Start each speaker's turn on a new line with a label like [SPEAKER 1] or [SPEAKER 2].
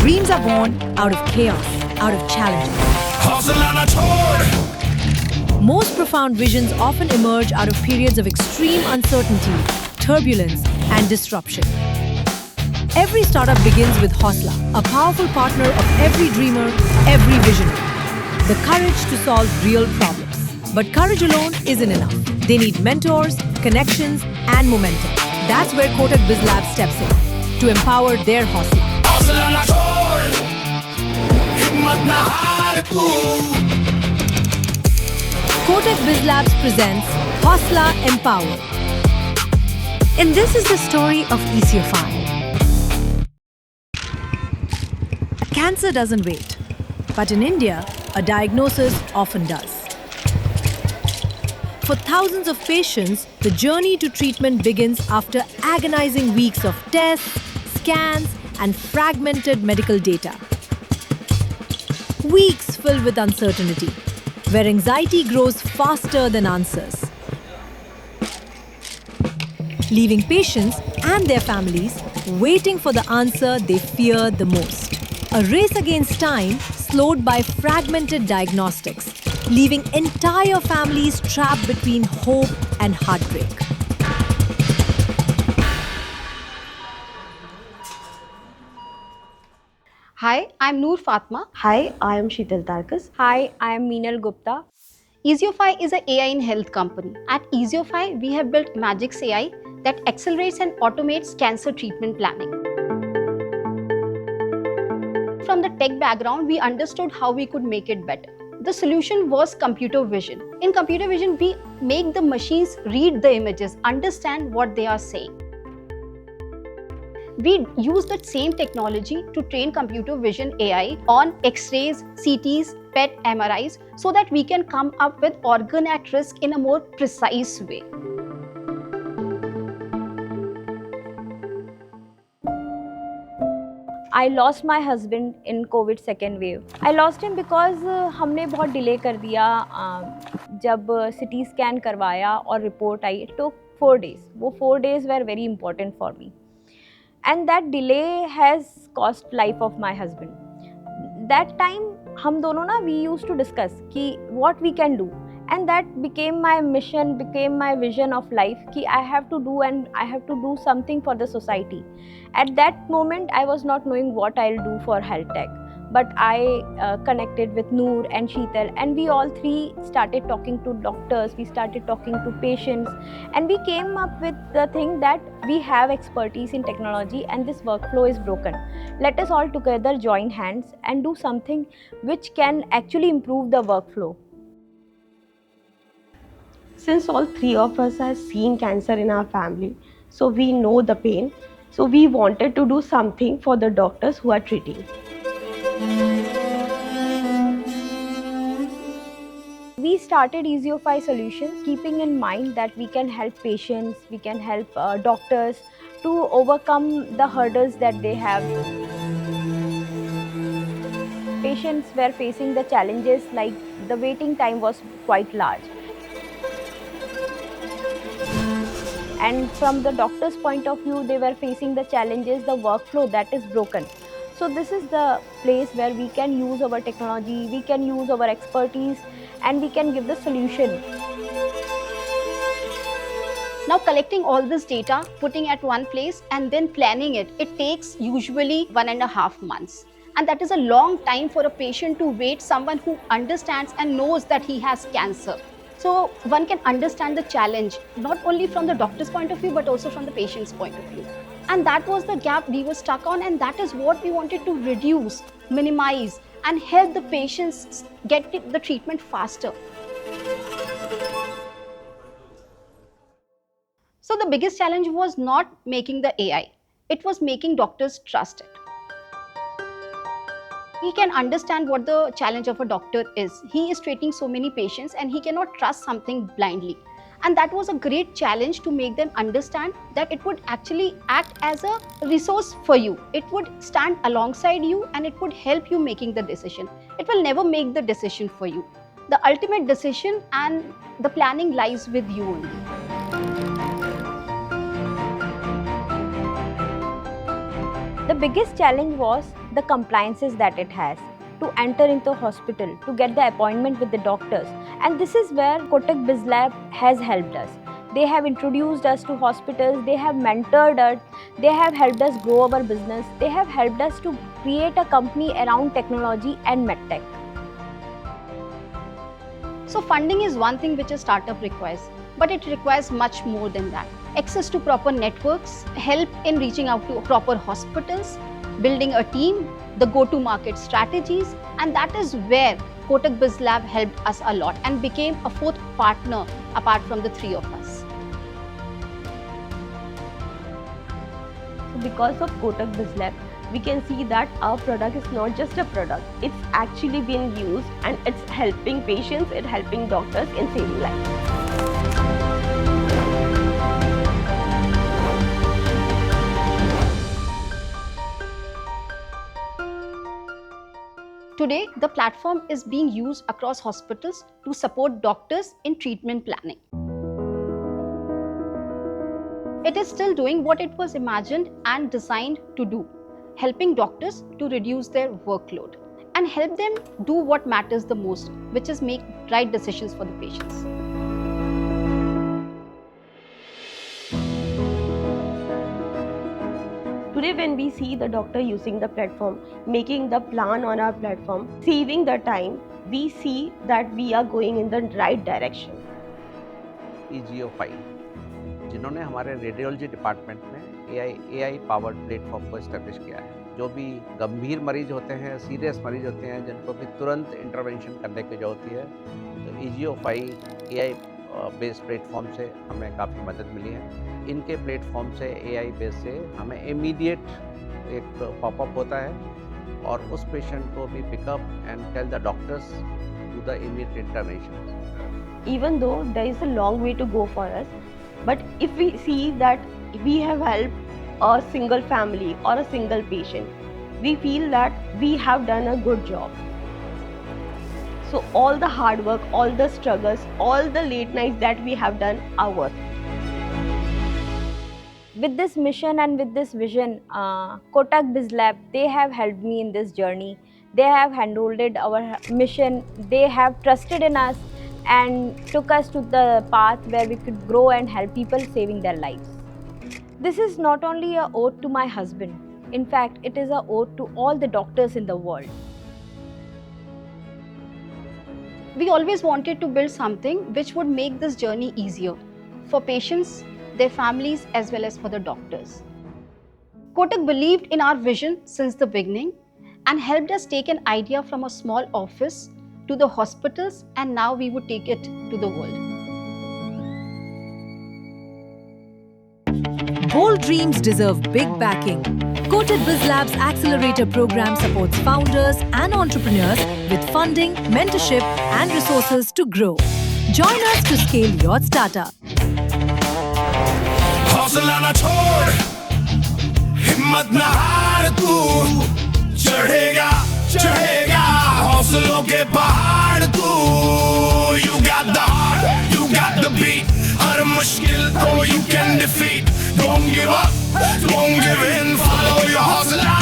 [SPEAKER 1] Dreams are born out of chaos, out of challenges. Most profound visions often emerge out of periods of extreme uncertainty, turbulence, and disruption. Every startup begins with Hosla, a powerful partner of every dreamer, every visionary. The courage to solve real problems. But courage alone isn't enough. They need mentors, connections, and momentum. That's where Kotak BizLab steps in to empower their Hosla. Kotak BizLabs presents Hosla Empower. And this is the story of ECFI. Cancer doesn't wait, but in India, a diagnosis often does. For thousands of patients, the journey to treatment begins after agonizing weeks of tests, scans, and fragmented medical data. Weeks filled with uncertainty, where anxiety grows faster than answers, leaving patients and their families waiting for the answer they fear the most. A race against time slowed by fragmented diagnostics, leaving entire families trapped between hope and heartbreak.
[SPEAKER 2] Hi, I'm Noor Fatma.
[SPEAKER 3] Hi, I am Sheetal Tarkas.
[SPEAKER 4] Hi, I am Meenal Gupta.
[SPEAKER 2] EasyOfy is an AI in health company. At EasyOfy, we have built Magix AI that accelerates and automates cancer treatment planning. From the tech background, we understood how we could make it better. The solution was computer vision. In computer vision, we make the machines read the images, understand what they are saying. We use that same technology to train computer vision AI on X-rays, CTs, PET, MRIs, so that we can come up with organ at risk in a more precise way.
[SPEAKER 4] I lost my husband in COVID second wave. I lost him because हमने बहुत delay कर दिया. जब CT scan करवाया और report I, it took 4 days. वो 4 days were very important for me. And that delay has cost life of my husband. That time हम दोनों ना we used to discuss कि what we can do. And that became my mission, became my vision of life कि I have to do and I have to do something for the society. At that moment, I was not knowing what I'll do for health tech. But I connected with Noor and Sheetal, and we all three started talking to doctors, we started talking to patients, and we came up with the thing that we have expertise in technology and this workflow is broken. Let us all together join hands and do something which can actually improve the workflow.
[SPEAKER 3] Since all three of us have seen cancer in our family, so we know the pain. So we wanted to do something for the doctors who are treating.
[SPEAKER 4] We started EasyOfy Solutions keeping in mind that we can help patients, we can help doctors to overcome the hurdles that they have. Patients were facing the challenges like the waiting time was quite large. And from the doctor's point of view, they were facing the challenges, the workflow that is broken. So this is the place where we can use our technology, we can use our expertise, and we can give the solution.
[SPEAKER 2] Now collecting all this data, putting at one place and then planning it, it takes usually 1.5 months. And that is a long time for a patient to wait, someone who understands and knows that he has cancer. So one can understand the challenge, not only from the doctor's point of view, but also from the patient's point of view. And that was the gap we were stuck on, and that is what we wanted to reduce, minimize, and help the patients get the treatment faster. So the biggest challenge was not making the AI, it was making doctors trust it. He can understand what the challenge of a doctor is. He is treating so many patients and he cannot trust something blindly. And that was a great challenge to make them understand that it would actually act as a resource for you. It would stand alongside you and it would help you making the decision. It will never make the decision for you. The ultimate decision and the planning lies with you only.
[SPEAKER 4] The biggest challenge was the compliances that it has to enter into hospital, to get the appointment with the doctors. And this is where Kotak BizLab has helped us. They have introduced us to hospitals, they have mentored us, they have helped us grow our business, they have helped us to create a company around technology and medtech.
[SPEAKER 2] So funding is one thing which a startup requires, but it requires much more than that. Access to proper networks, help in reaching out to proper hospitals, building a team, the go-to-market strategies, and that is where Kotak BizLab helped us a lot and became a fourth partner apart from the three of us.
[SPEAKER 3] So because of Kotak BizLab, we can see that our product is not just a product, it's actually being used and it's helping patients, it's helping doctors in saving lives.
[SPEAKER 2] Today, the platform is being used across hospitals to support doctors in treatment planning. It is still doing what it was imagined and designed to do, helping doctors to reduce their workload and help them do what matters the most, which is make right decisions for the patients.
[SPEAKER 3] Today when we see the doctor using the platform, making the plan on our platform, saving the time, we see that we are going in the right direction.
[SPEAKER 5] EGO5 जिन्होंने हमारे radiology department में AI powered platform को establish किया है। जो भी गंभीर मरीज होते हैं, सीरियस मरीज होते हैं, जिनको भी तुरंत इंटरवेंशन करने की जरूरत होती है, तो EGO5 AI बेस्ड प्लेटफॉर्म से हमें काफ़ी मदद मिली है। इनके प्लेटफॉर्म से AI बेस से हमें इमीडिएट एक पॉपअप होता है और उस पेशेंट को भी pick up and tell the doctors to the immediate intervention.
[SPEAKER 3] Even though there is a long way to go for us, but if we see that we have helped a single family or a single patient, we feel that we have done a good job. So all the hard work, all the struggles, all the late nights that we have done are worth it.
[SPEAKER 4] With this mission and with this vision, Kotak BizLab, they have helped me in this journey. They have handholded our mission. They have trusted in us and took us to the path where we could grow and help people saving their lives. This is not only an ode to my husband. In fact, it is an ode to all the doctors in the world.
[SPEAKER 2] We always wanted to build something which would make this journey easier for patients, their families, as well as for the doctors. Kotak believed in our vision since the beginning and helped us take an idea from a small office to the hospitals, and now we would take it to the world.
[SPEAKER 1] Bold dreams deserve big backing. Kotak BizLab's Accelerator program supports founders and entrepreneurs with funding, mentorship, and resources to grow. Join us to scale your startup.
[SPEAKER 6] हौसला ना छोड़, हिम्मत ना हार तू, चढ़ेगा चढ़ेगा हौसलों के पहाड़ तू. You got the heart, you got the beat, हर मुश्किल को you can defeat. Don't give up, don't give in, follow your hustle.